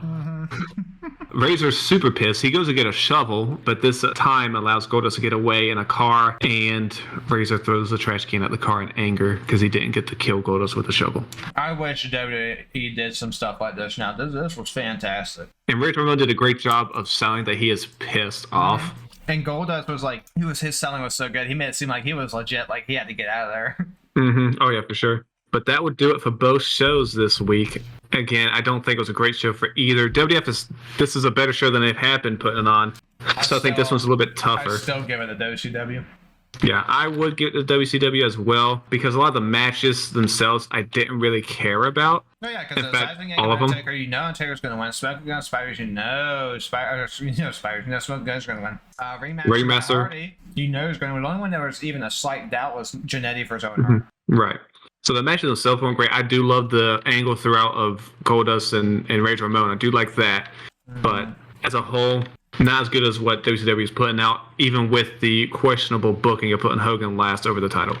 Razor's super pissed. He goes to get a shovel, but this time allows Goldust to get away in a car, and Razor throws the trash can at the car in anger because he didn't get to kill Goldust with a shovel. I wish WWE did some stuff like this now. This was fantastic. And Razor Ramon did a great job of selling that he is pissed off. And Goldust was like, his selling was so good. He made it seem like he was legit, like he had to get out of there. Oh yeah, for sure. But that would do it for both shows this week. Again, I don't think it was a great show for either. This is a better show than they've had been putting on. So I think this one's a little bit tougher. I still give it a WCW. Yeah, I would give it to WCW as well, because a lot of the matches themselves I didn't really care about. No, yeah, because all of them. You know Undertaker's going to win. Smoke Gun Spiders, Spiders, Smoke Gun's going to win. Remaster. Hardy, you know who's going to win. The only one there was even a slight doubt was Jannetty for his own heart. Right. So the matches themselves weren't great. I do love the angle throughout of Goldust and Razor Ramon. I do like that. But as a whole, not as good as what WCW is putting out, even with the questionable booking of putting Hogan last over the title.